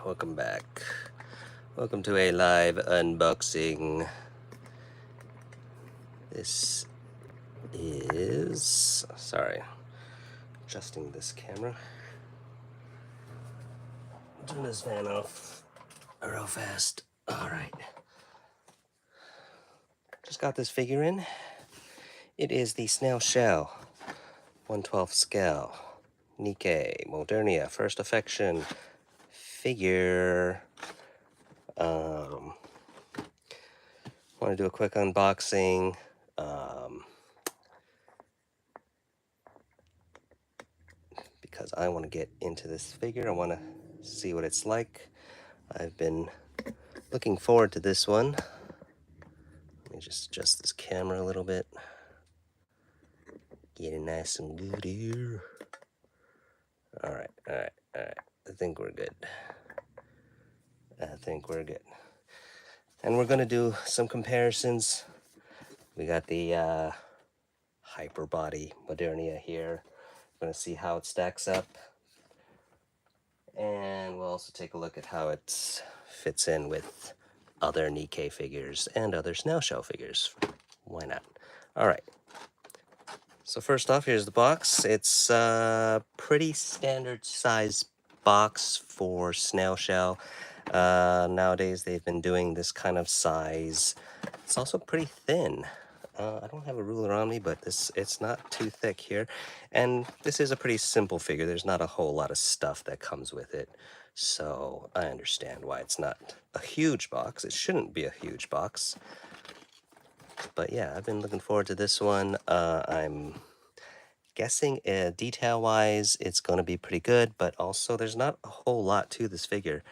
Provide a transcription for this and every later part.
welcome back. Welcome to a live unboxing. This is, sorry, adjusting this camera. Turn this fan off real fast. All right. Just got this figure in. It is the Snail Shell 1/12 scale Nikke Modernia First Affection figure. Want to do a quick unboxing. Because I want to get into this figure. I want to see what it's like. I've been looking forward to this one. Let me just adjust this camera a little bit. Get it nice and good here. All right. I think we're good. And we're going to do some comparisons. We got the Hyperbody Modernia here. We're going to see how it stacks up. And we'll also take a look at how it fits in with other Nikke figures and other Snail Shell figures. Why not? All right. So first off, here's the box. It's a pretty standard size box for Snail Shell. Nowadays, they've been doing this kind of size. It's also pretty thin. I don't have a ruler on me, but it's not too thick here. And this is a pretty simple figure. There's not a whole lot of stuff that comes with it. So I understand why it's not a huge box. It shouldn't be a huge box. But yeah, I've been looking forward to this one. I'm guessing detail-wise, it's going to be pretty good, but also there's not a whole lot to this figure.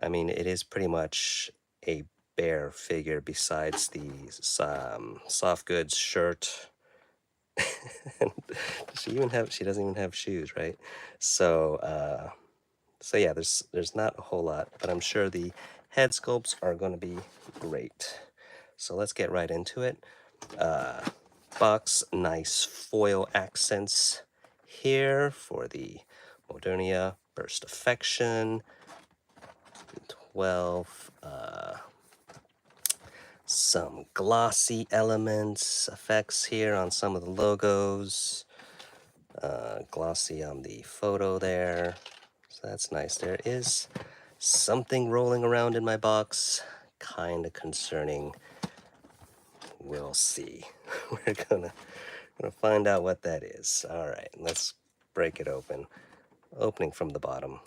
I mean, it is pretty much a bare figure besides the soft goods shirt. She doesn't even have shoes, right? So yeah, there's not a whole lot, but I'm sure the head sculpts are going to be great. So let's get right into it. Box, nice foil accents here for the Modernia First Affection 12. Some glossy effects here on some of the logos. Glossy on the photo there. So that's nice. There is something rolling around in my box. Kind of concerning. We'll see. We're gonna find out what that is. All right, let's break it open. Opening from the bottom.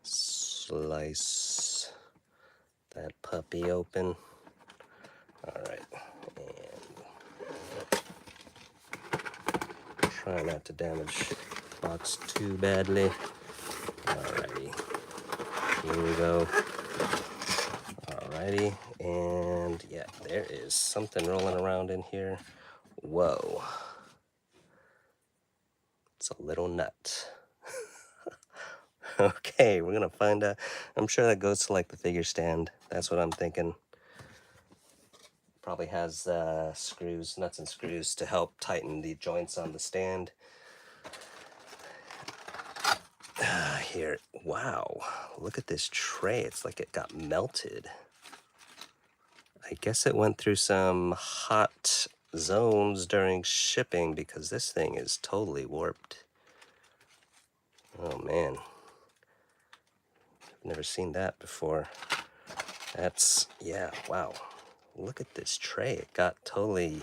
Slice that puppy open. All right, and try not to damage the box too badly. Alrighty, here we go. Alrighty, and yeah, there is something rolling around in here. Whoa, it's a little nut. Okay, we're gonna find out. I'm sure that goes to like the figure stand. That's what I'm thinking. Probably has screws, nuts and screws to help tighten the joints on the stand. Here, wow, look at this tray. It's like it got melted. I guess it went through some hot zones during shipping because this thing is totally warped. Oh man, I've never seen that before. That's, yeah, wow. Look at this tray. It got totally,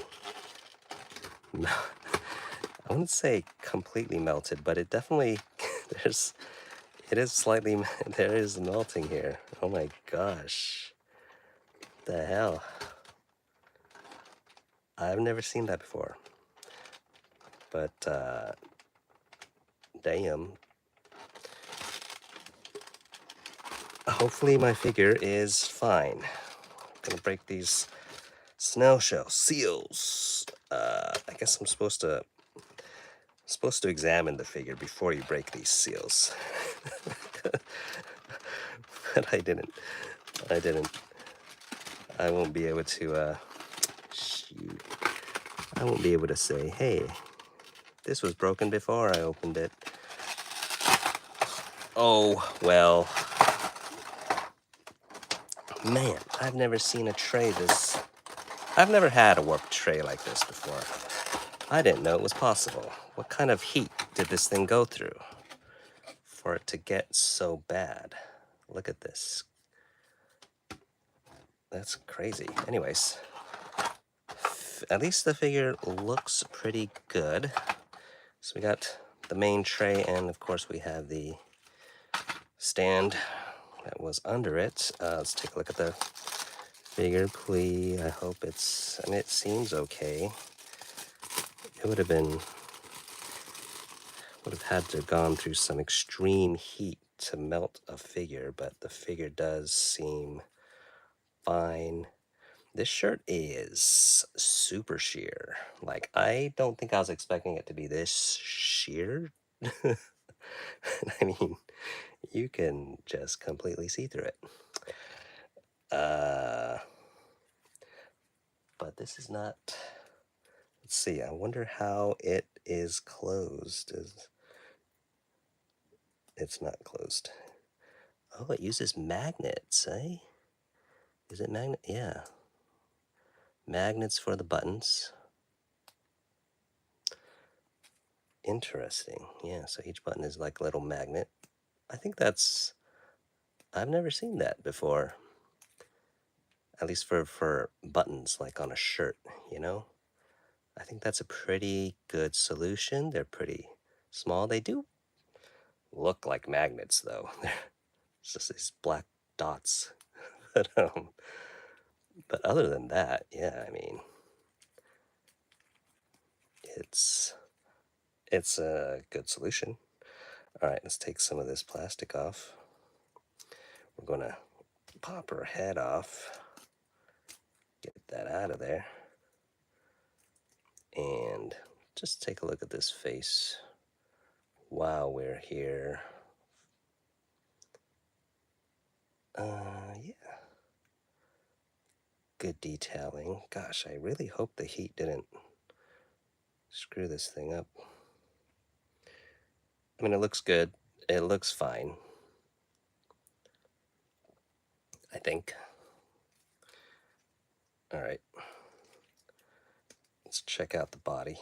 I wouldn't say completely melted, but it definitely, there is melting here. Oh my gosh. What the hell? I've never seen that before. But, damn. Hopefully my figure is fine. I'm gonna break these Snail Shell seals. I guess I'm supposed to examine the figure before you break these seals. But I didn't. I won't be able to, shoot. I won't be able to say, hey, this was broken before I opened it. Oh, well. Man, I've never seen a tray this... I've never had a warped tray like this before. I didn't know it was possible. What kind of heat did this thing go through for it to get so bad? Look at this. That's crazy. Anyways, at least the figure looks pretty good. So we got the main tray, and of course we have the stand that was under it. Let's take a look at the figure, please. I hope it's... I mean, it seems okay. It would have had to have gone through some extreme heat to melt a figure, but the figure does seem fine. This shirt is super sheer. Like, I don't think I was expecting it to be this sheer. I mean, you can just completely see through it. But this is not... Let's see, I wonder how it is closed. It's not closed. Oh, it uses magnets, eh? Is it magnet? Yeah. Magnets for the buttons. Interesting. Yeah, so each button is like a little magnet. I think that's... I've never seen that before. At least for buttons, like on a shirt, you know? I think that's a pretty good solution. They're pretty small. They do look like magnets, though. It's just these black dots. But other than that, yeah, I mean, it's a good solution. All right, let's take some of this plastic off. We're gonna pop her head off, get that out of there, and just take a look at this face while we're here. Yeah. Good detailing. Gosh, I really hope the heat didn't screw this thing up. I mean, it looks good. It looks fine, I think. All right. Let's check out the body.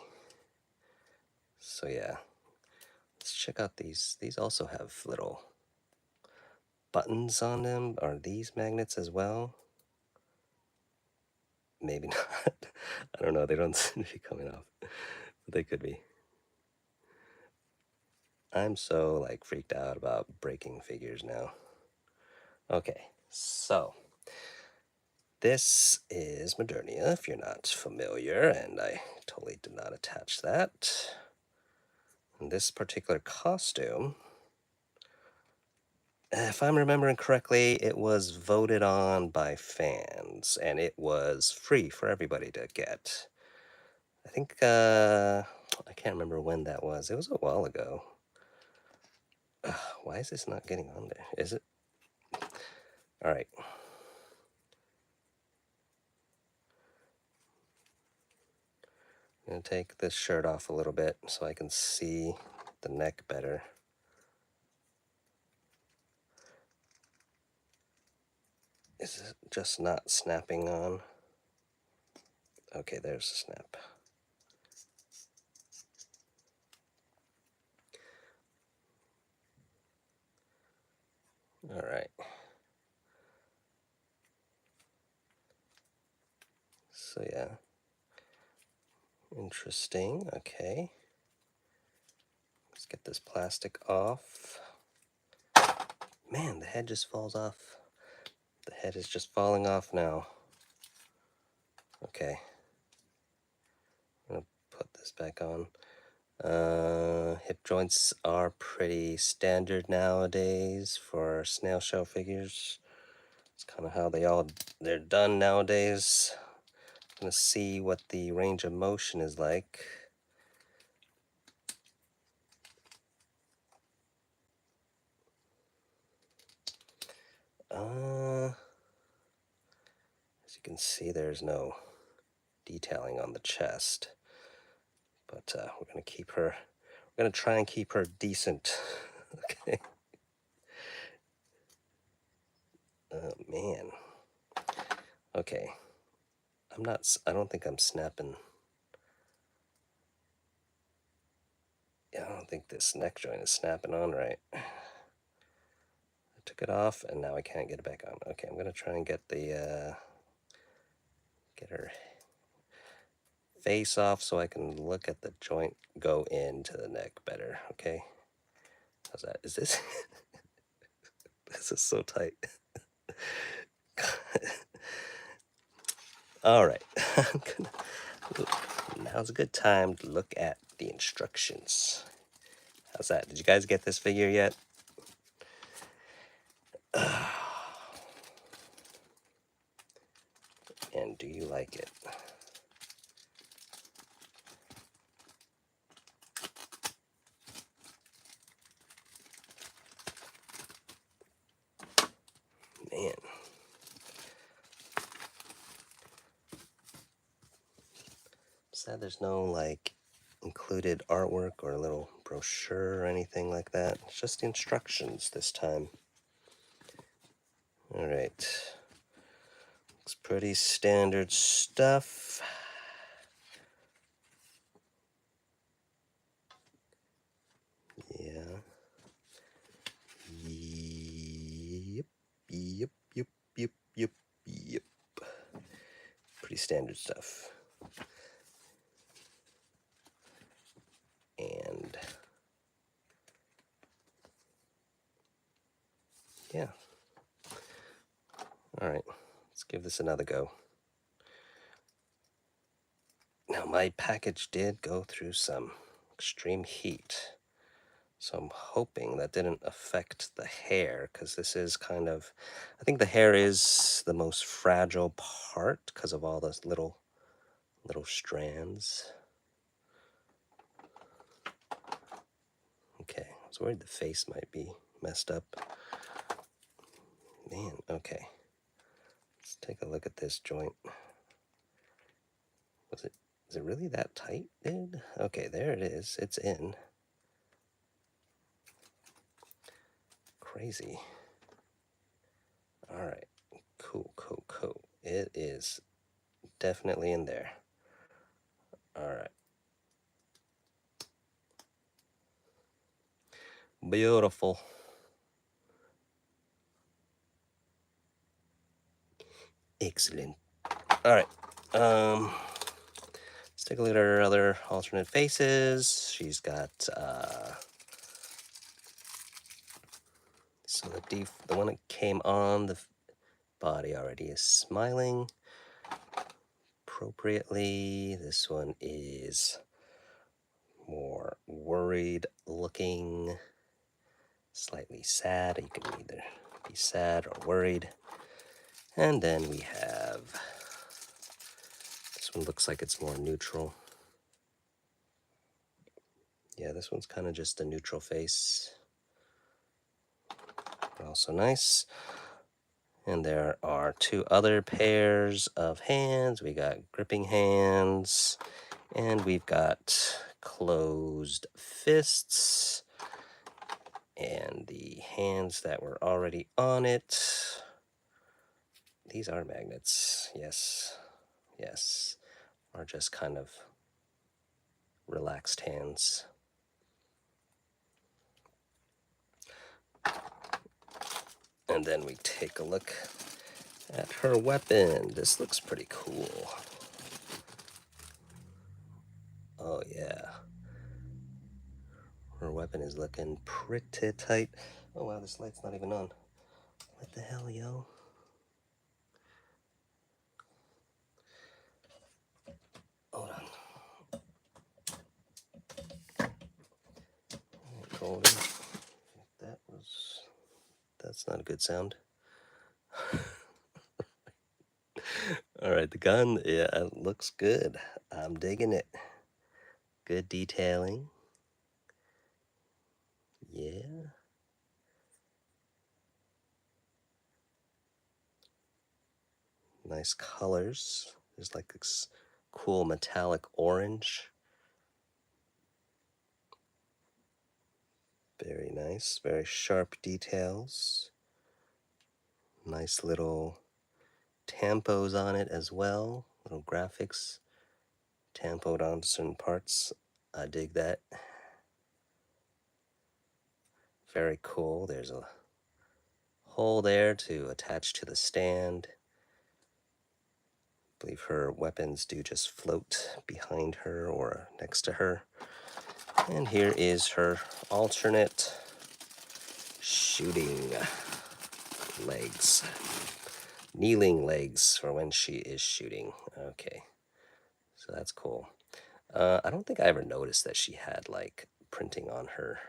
So yeah, let's check out these. These also have little buttons on them. Are these magnets as well? Maybe not. I don't know. They don't seem to be coming off, but they could be. I'm so like freaked out about breaking figures now. Okay, so this is Modernia, if you're not familiar, and I totally did not attach that. And this particular costume, if I'm remembering correctly, it was voted on by fans, and it was free for everybody to get. I think, I can't remember when that was. It was a while ago. Why is this not getting on there? Is it? All right. I'm going to take this shirt off a little bit so I can see the neck better. Is it just not snapping on? Okay, there's the snap. All right. So yeah. Interesting. Okay. Let's get this plastic off. Man, the head just falls off. The head is just falling off now. Okay. I'm gonna put this back on. Hip joints are pretty standard nowadays for snail shell figures. It's kind of how they're done nowadays. I'm gonna see what the range of motion is like. As you can see, there's no detailing on the chest, but we're gonna try and keep her decent. Okay. Okay. I don't think I'm snapping. Yeah, I don't think this neck joint is snapping on right. I took it off and now I can't get it back on. Okay, I'm gonna try and get the, get her face off so I can look at the joint go into the neck better, okay? How's that? Is this, this is so tight. All right, now's a good time to look at the instructions. How's that? Did you guys get this figure yet? And do you like it? Man. Sad there's no like included artwork or a little brochure or anything like that. It's just the instructions this time. All right. Looks pretty standard stuff. Yeah. Yep. Yep. Yep. Yep. Yep. Yep. Pretty standard stuff. And yeah. All right. Let's give this another go. Now, my package did go through some extreme heat. So I'm hoping that didn't affect the hair, because this is kind of, I think the hair is the most fragile part because of all those little strands. Okay, I was worried the face might be messed up. Man, okay. Let's take a look at this joint. Is it really that tight, dude? Okay, there it is. It's in. Crazy. All right, cool. It is definitely in there. All right. Beautiful. Excellent. All right. Let's take a look at her other alternate faces. She's got so the one that came on the body already is smiling appropriately. This one is more worried looking, slightly sad. You can either be sad or worried. And then we have, this one looks like it's more neutral. Yeah, this one's kind of just a neutral face. But also nice. And there are two other pairs of hands. We got gripping hands, and we've got closed fists. And the hands that were already on it, these are magnets, yes, are just kind of relaxed hands. And then we take a look at her weapon. This looks pretty cool. Oh yeah. Her weapon is looking pretty tight. Oh wow, this light's not even on. What the hell, yo? Hold on. Golden. That's not a good sound. All right, the gun, yeah, it looks good. I'm digging it. Good detailing. Yeah. Nice colors. There's like this cool metallic orange. Very nice, very sharp details. Nice little tampos on it as well, little graphics tampoed on certain parts. I dig that. Very cool. There's a hole there to attach to the stand. I believe her weapons do just float behind her or next to her. And here is her alternate shooting legs. Kneeling legs for when she is shooting. Okay, so that's cool. I don't think I ever noticed that she had like printing on her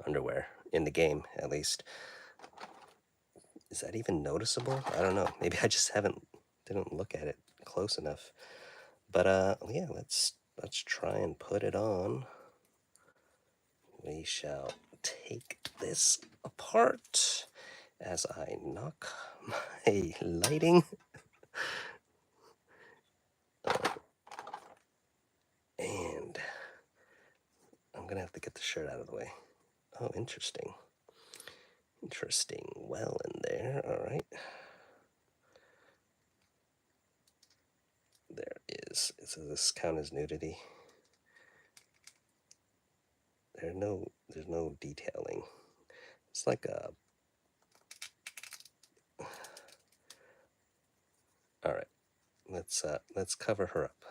underwear in the game, at least. Is that even noticeable? I don't know. Maybe I just didn't look at it close enough. But yeah, let's try and put it on. We shall take this apart as I knock my lighting. And I'm gonna have to get the shirt out of the way. Oh, interesting. Interesting. Well in there. All right. There is. Does this count as nudity? There's no detailing. It's like a. All right. Let's cover her up.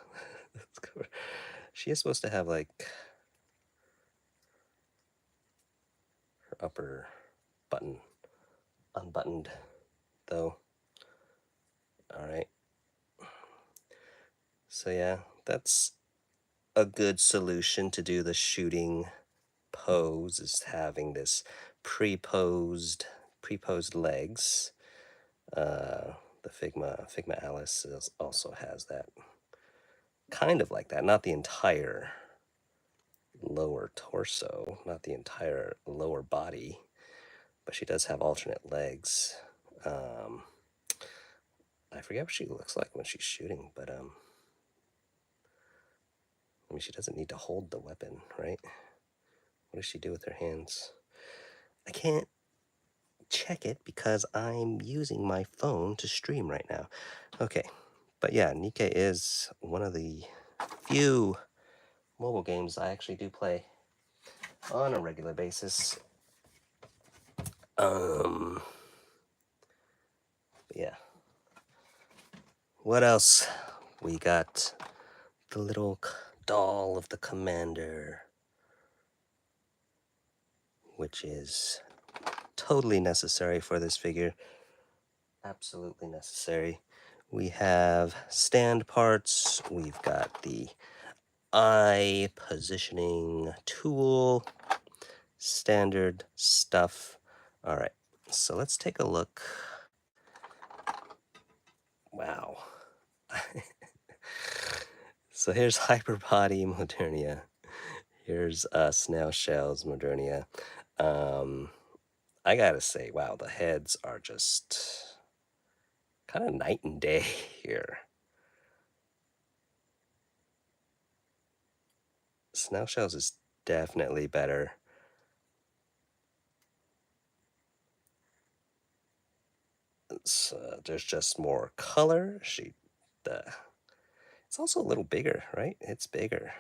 Let's cover. She is supposed to have like her upper button unbuttoned, though. All right. So yeah, that's a good solution to do the shooting pose, is having this pre-posed legs. The Figma Alice also has that, kind of like that, not the entire lower torso, not the entire lower body, but she does have alternate legs. I forget what she looks like when she's shooting, but I mean, she doesn't need to hold the weapon, right? What does she do with her hands? I can't check it because I'm using my phone to stream right now. Okay, but yeah, Nikke is one of the few mobile games I actually do play on a regular basis. Yeah. What else? We got the little doll of the commander, which is totally necessary for this figure. Absolutely necessary. We have stand parts. We've got the eye positioning tool, standard stuff. All right, so let's take a look. Wow. So here's Hyperbody Modernia. Here's Snail Shells Modernia. I gotta say, wow, the heads are just kind of night and day here. Snail Shells is definitely better. There's just more color. It's also a little bigger, right? It's bigger.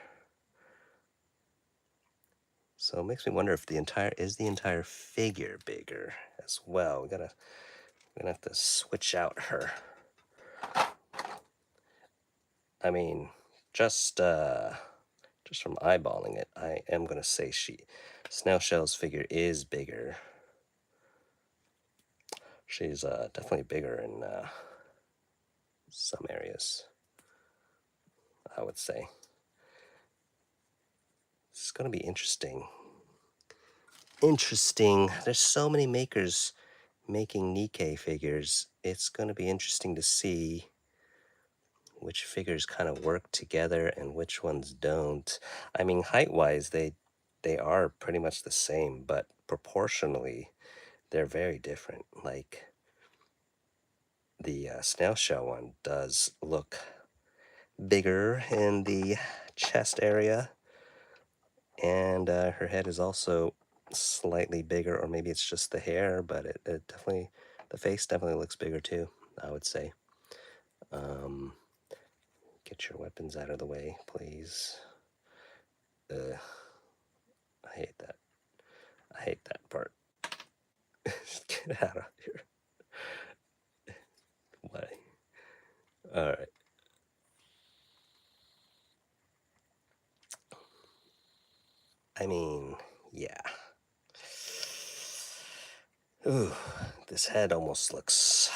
So it makes me wonder if the entire figure bigger as well. We're gonna have to switch out her. I mean, just from eyeballing it, I am gonna say Snail Shell's figure is bigger. She's definitely bigger in some areas, I would say. It's gonna be interesting. There's so many makers making Nikke figures. It's gonna be interesting to see which figures kind of work together and which ones don't. I mean, height-wise, they are pretty much the same, but proportionally, they're very different. Like, the snail shell one does look bigger in the chest area, and her head is also slightly bigger, or maybe it's just the hair, but it definitely, the face definitely looks bigger too, I would say. Get your weapons out of the way, please. I hate that. I hate that part. Get out of here. Why? Alright. I mean, yeah. Ooh, this head almost looks...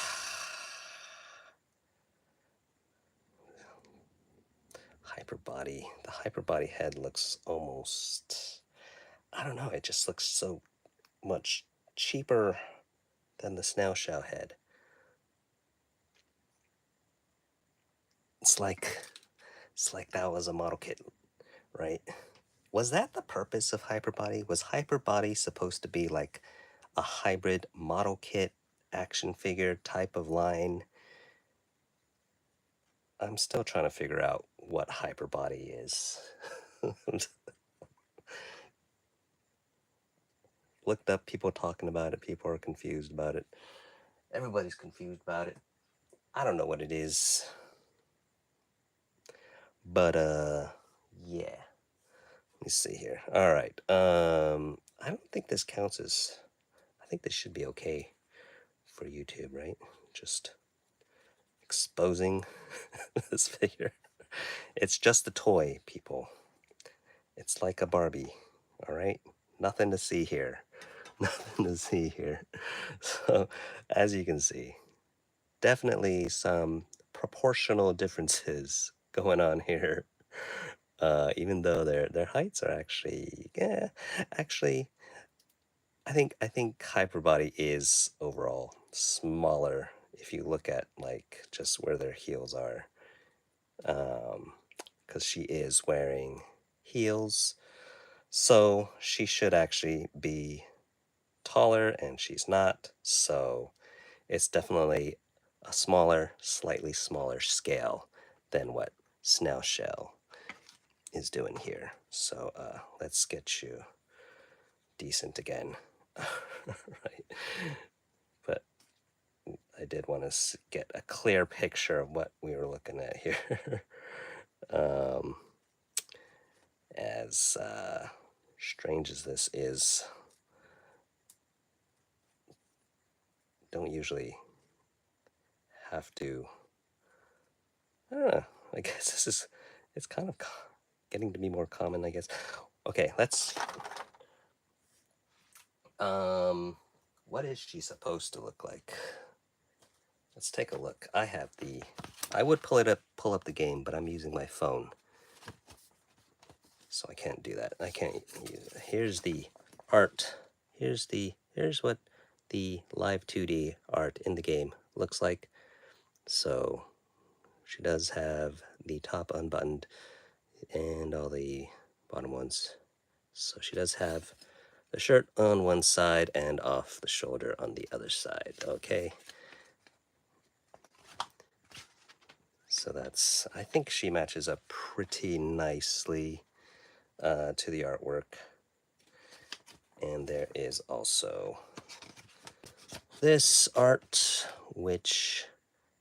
Hyperbody. The Hyperbody head looks almost... I don't know, it just looks so much cheaper than the Snail Shell head. It's like that was a model kit, right? Was that the purpose of Hyperbody? Was Hyperbody supposed to be like a hybrid model kit action figure type of line? I'm still trying to figure out what Hyperbody is. Looked up people talking about it. People are confused about it. Everybody's confused about it. I don't know what it is. But yeah. Let me see here. All right. I don't think this counts as... I think this should be okay for YouTube, right? Just exposing this figure. It's just a toy, people. It's like a Barbie, all right? Nothing to see here. Nothing to see here. So, as you can see, definitely some proportional differences going on here. Even though their heights are actually, yeah, actually, I think Hyperbody is overall smaller if you look at like just where their heels are, because she is wearing heels, so she should actually be taller, and she's not. So it's definitely a smaller, slightly smaller scale than what Snail Shell is doing here. So let's get you decent again. Right. But I did want to get a clear picture of what we were looking at here. As strange as this is, don't usually have to... I don't know. I guess this is... It's kind of getting to be more common, I guess. Okay, let's... What is she supposed to look like? Let's take a look. I have the... I would pull up the game, but I'm using my phone, so I can't do that. I can't use it. Here's the art. Here's what the live 2D art in the game looks like. So she does have the top unbuttoned and all the bottom ones. So she does have the shirt on one side and off the shoulder on the other side. Okay. So that's... I think she matches up pretty nicely to the artwork. And there is also this art, which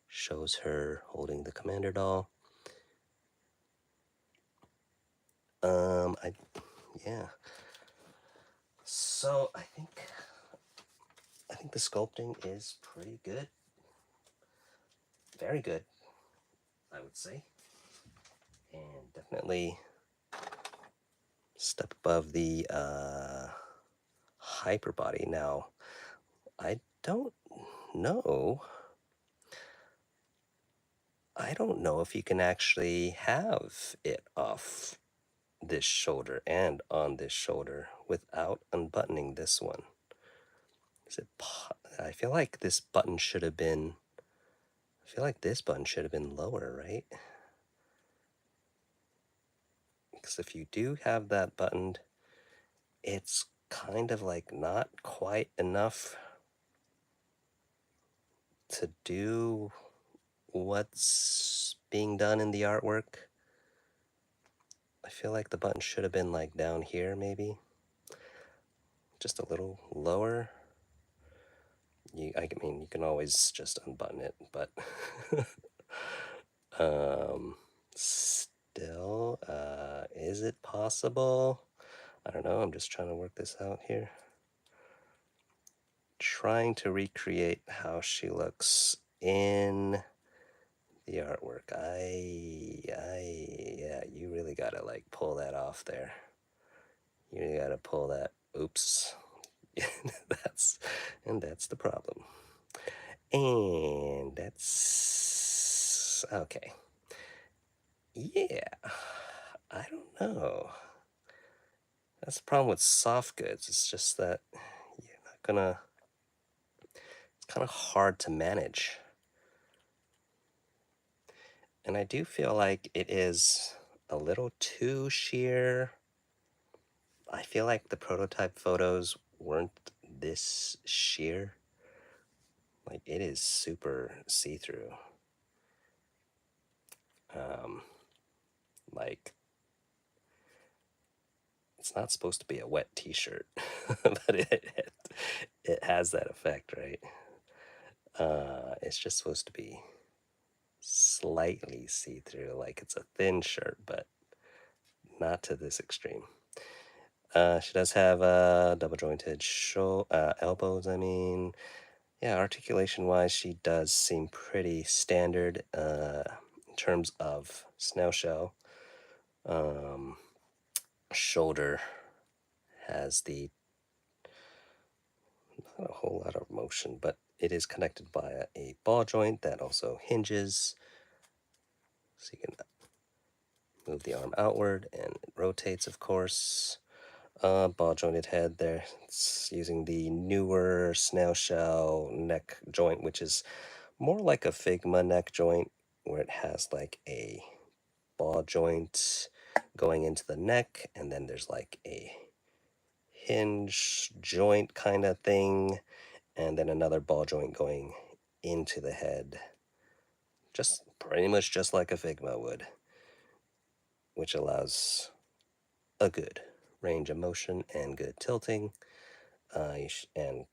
shows her holding the Commander doll. Yeah. So I think the sculpting is pretty good. Very good, I would say. And definitely step above the Hyperbody. Now, I don't know if you can actually have it off this shoulder and on this shoulder without unbuttoning this one. Is it? I feel like this button should have been... I feel like this button should have been lower, right? Because if you do have that buttoned, it's kind of like not quite enough to do what's being done in the artwork. I feel like the button should have been like down here, maybe just a little lower. I mean, you can always just unbutton it, but Still, is it possible? I don't know, I'm just trying to work this out here. Trying to recreate how she looks in the artwork. Yeah, you really gotta like pull that off there. You really gotta pull that. Oops. that's the problem. And that's okay. Yeah, I don't know. That's the problem with soft goods. It's just that you're not gonna. It's kind of hard to manage. And I do feel like it is a little too sheer. I feel like the prototype photos weren't this sheer. Like, it is super see-through. Like, it's not supposed to be a wet t-shirt, but it has that effect, right? It's just supposed to be slightly see-through, like it's a thin shirt, but not to this extreme. She does have double jointed elbows. I mean, yeah, articulation wise, she does seem pretty standard in terms of snail shell. Shoulder has not a whole lot of motion, but it is connected by a ball joint that also hinges. So you can move the arm outward and it rotates, of course. Ball jointed head there. It's using the newer snail shell neck joint, which is more like a Figma neck joint, where it has like a ball joint going into the neck, and then there's like a hinge joint kind of thing, and then another ball joint going into the head. Just pretty much just like a Figma would, which allows a good range of motion and good tilting. And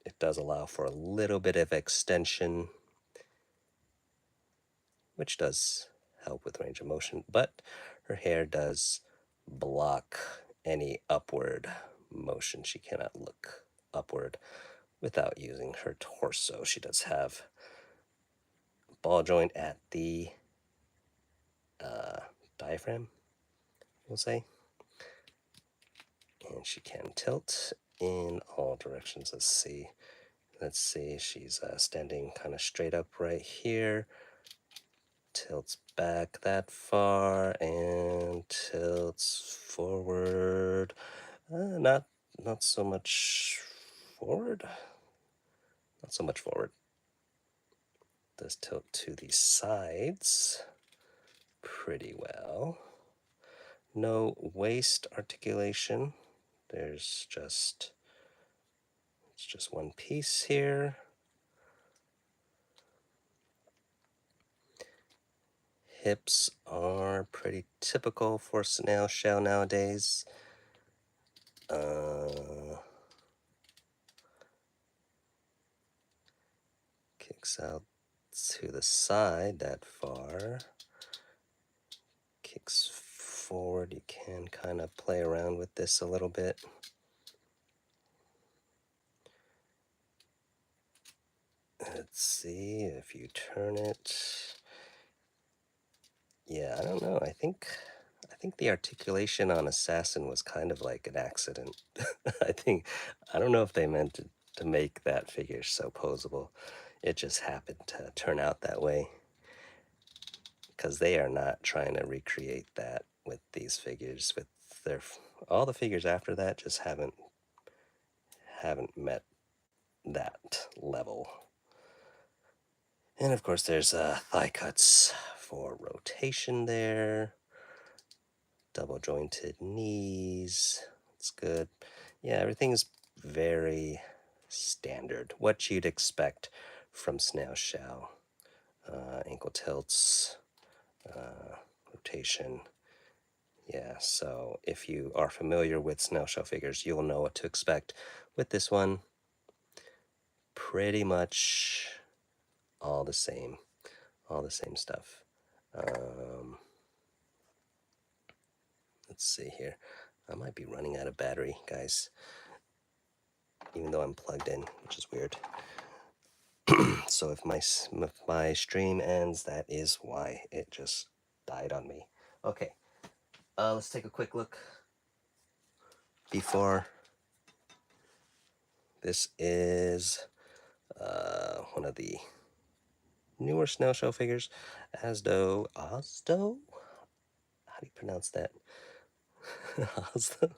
it does allow for a little bit of extension, which does help with range of motion, but her hair does block any upward motion. She cannot look upward without using her torso. She does have ball joint at the diaphragm, we'll say, and she can tilt in all directions. Let's see, she's standing kind of straight up right here, tilts back that far and tilts forward. Not so much forward. Not so much forward. Does tilt to the sides pretty well. No waist articulation. It's just one piece here. Hips are pretty typical for snail shell nowadays. Kicks out to the side that far. Kicks forward. You can kind of play around with this a little bit. Let's see if you turn it. Yeah, I don't know. I think the articulation on Assassin was kind of like an accident. I don't know if they meant to make that figure so posable. It just happened to turn out that way, because they are not trying to recreate that with these figures. With their all the figures after that just haven't met that level. And of course, there's thigh cuts for rotation there. Double jointed knees. It's good. Yeah, everything's very standard. What you'd expect from snail shell. Ankle tilts, rotation. Yeah, so if you are familiar with snail shell figures, you'll know what to expect with this one. Pretty much all the same stuff. Let's see here. I might be running out of battery, guys, even though I'm plugged in, which is weird. So if my stream ends, that is why. It just died on me. Okay, let's take a quick look before. This is one of the newer Snail show figures, Asdo. How do you pronounce that? Osdo?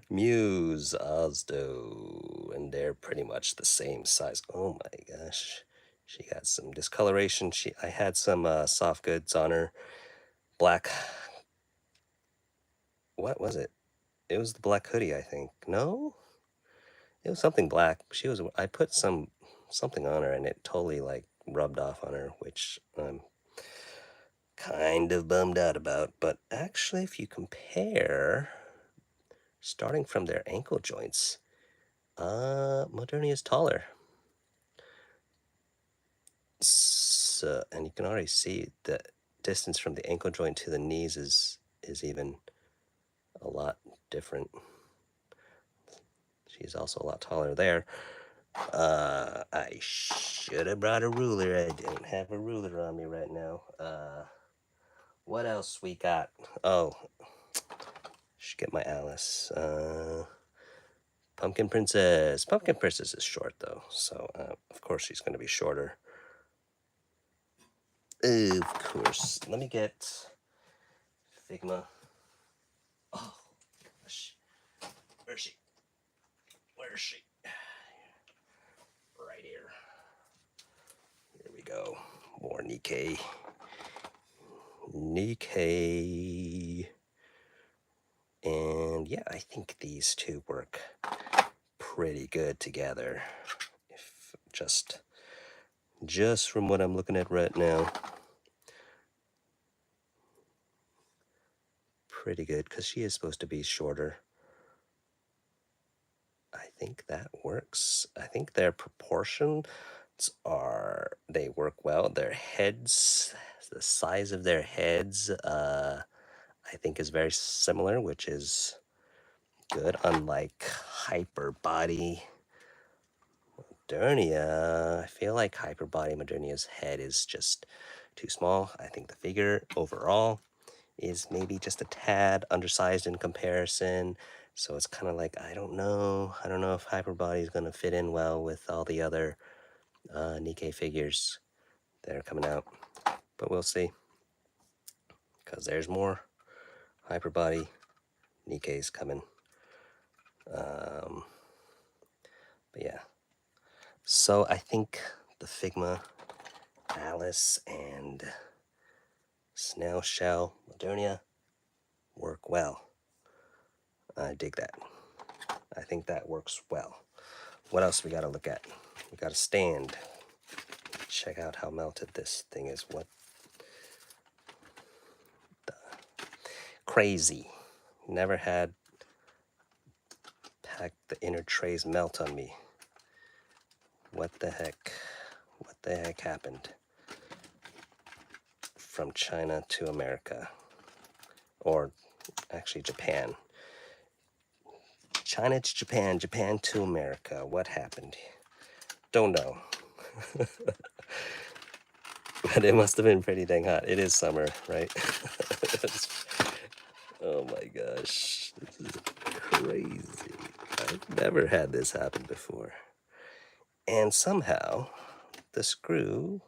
Muse Osdo, and they're pretty much the same size. Oh my gosh, she got some discoloration. I had some soft goods on her. Black. What was it? It was the black hoodie, I think. No, it was something black. I put something on her, and it totally like rubbed off on her, which I'm kind of bummed out about. But actually, if you compare, starting from their ankle joints, Modernia is taller. So, and you can already see the distance from the ankle joint to the knees is even a lot different. She's also a lot taller there. I should have brought a ruler. I don't have a ruler on me right now. What else we got? Oh, should get my Alice. Pumpkin Princess. Pumpkin Princess is short though, so of course she's going to be shorter. Of course. Let me get Figma. Oh gosh, where is she? Where is she? Right here. Here we go. More Nikke. And yeah, I think these two work pretty good together. If just from what I'm looking at right now, pretty good, because she is supposed to be shorter. I think that works. I think their proportions they work well. Their heads, the size of their heads, I think is very similar, which is good. Unlike Hyperbody Modernia, I feel like Hyperbody Modernia's head is just too small. I think the figure overall is maybe just a tad undersized in comparison. So it's kind of like, I don't know if Hyperbody is going to fit in well with all the other Nikke figures that are coming out. But we'll see, because there's more Hyperbody Nikke's coming. But yeah. So I think the Figma, Alice, and Snail Shell Modernia work well. I dig that. I think that works well. What else we got to look at? We got to stand. Check out how melted this thing is. What the? Crazy. Never had packed the inner trays melt on me. What the heck? What the heck happened? From China to America. Or actually Japan. China to Japan, Japan to America. What happened? Don't know. But it must have been pretty dang hot. It is summer, right? Oh my gosh. This is crazy. I've never had this happen before. And somehow the screw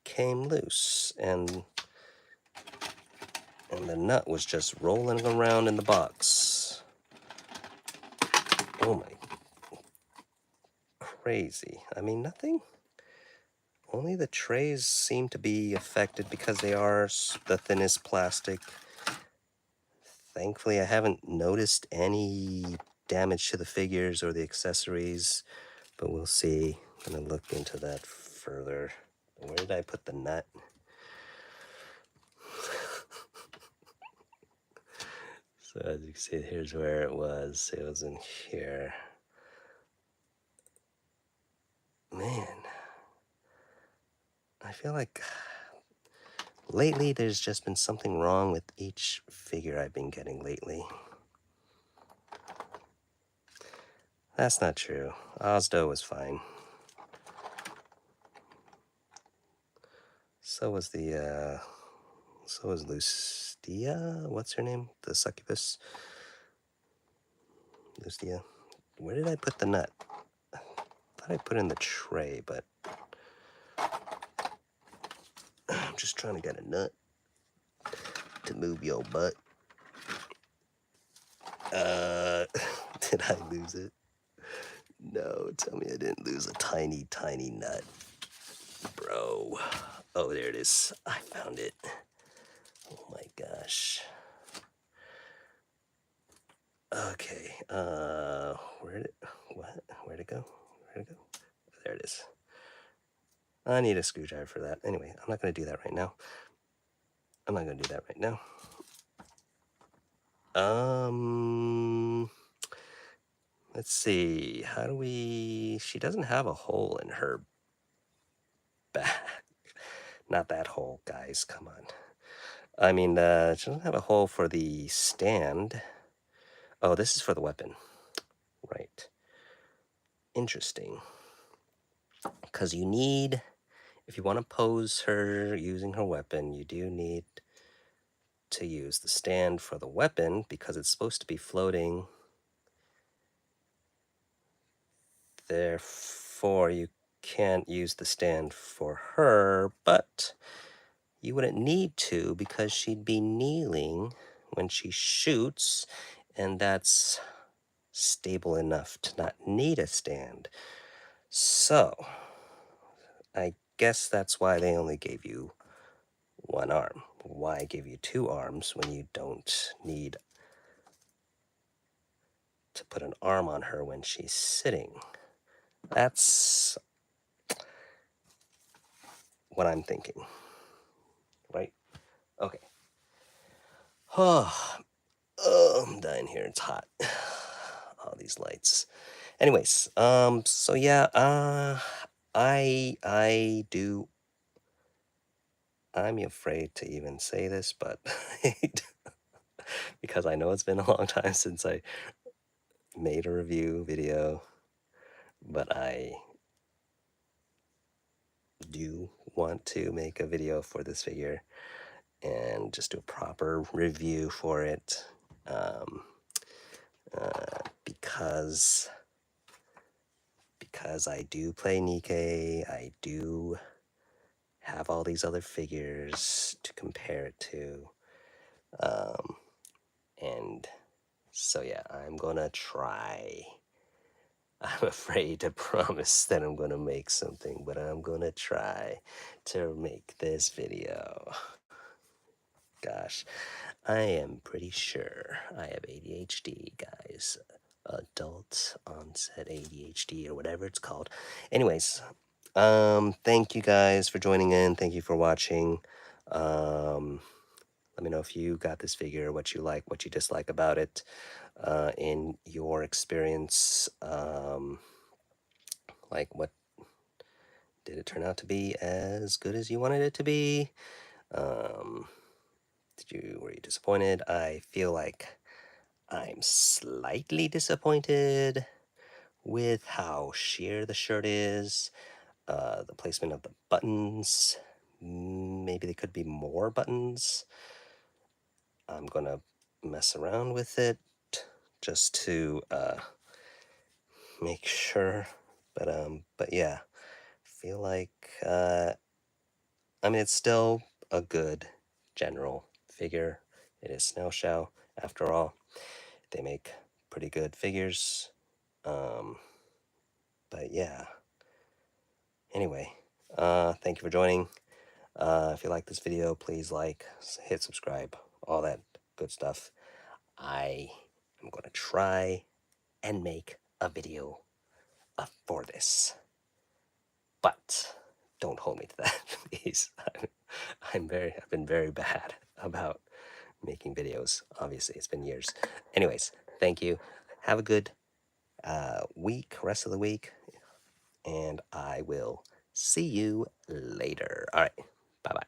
came loose and the nut was just rolling around in the box. Oh my. Crazy. I mean, nothing. Only the trays seem to be affected because they are the thinnest plastic. Thankfully, I haven't noticed any damage to the figures or the accessories, but we'll see. I'm gonna look into that further. Where did I put the nut? So as you can see, here's where it was. It was in here. Man, I feel like lately there's just been something wrong with each figure I've been getting lately. That's not true. Osdo was fine. So was Lucia. What's her name? The succubus. Lucia. Where did I put the nut? I thought I put it in the tray, but I'm just trying to get a nut to move your butt. Did I lose it? No, tell me I didn't lose a tiny, tiny nut. Bro. Oh, there it is. I found it. Oh my gosh. Okay, where'd it go? Where'd it go? There it is. I need a screwdriver for that. Anyway, I'm not gonna do that right now. Let's see. How do we... She doesn't have a hole in her back. Not that hole, guys. Come on. I mean, she doesn't have a hole for the stand. Oh, this is for the weapon. Right. Interesting. Because you need... If you want to pose her using her weapon, you do need to use the stand for the weapon because it's supposed to be floating. Therefore, you can't use the stand for her, but you wouldn't need to because she'd be kneeling when she shoots, and that's stable enough to not need a stand. So, I guess that's why they only gave you one arm. Why give you two arms when you don't need to put an arm on her when she's sitting? That's what I'm thinking. Right? Okay. Oh, I'm dying here. It's hot. All these lights. Anyways, so yeah, I'm afraid to even say this, but because I know it's been a long time since I made a review video, but I do want to make a video for this figure and just do a proper review for it, because I do play Nikke, I do have all these other figures to compare it to, and so yeah, I'm gonna try. I'm afraid to promise that I'm gonna make something, but I'm gonna try to make this video. Gosh, I am pretty sure I have ADHD, guys. Adult onset ADHD or whatever it's called. Anyways, thank you guys for joining in. Thank you for watching. Let me know if you got this figure, what you like, what you dislike about it, in your experience. Like, what did it turn out to be as good as you wanted it to be? Were you disappointed? I feel like I'm slightly disappointed with how sheer the shirt is, the placement of the buttons. Maybe there could be more buttons. I'm gonna mess around with it just to make sure. But yeah, feel like I mean, it's still a good general figure. It is Snail Shell after all. They make pretty good figures. But yeah. Anyway, thank you for joining. If you like this video, please like, hit subscribe, all that good stuff. I am going to try and make a video for this. But don't hold me to that, please. I've been very bad about making videos. Obviously, it's been years. Anyways, thank you. Have a good rest of the week, and I will see you later. All right, bye-bye.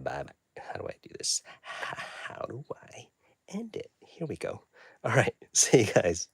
bye. How do I do this? How do I end it? Here we go. All right. See you guys.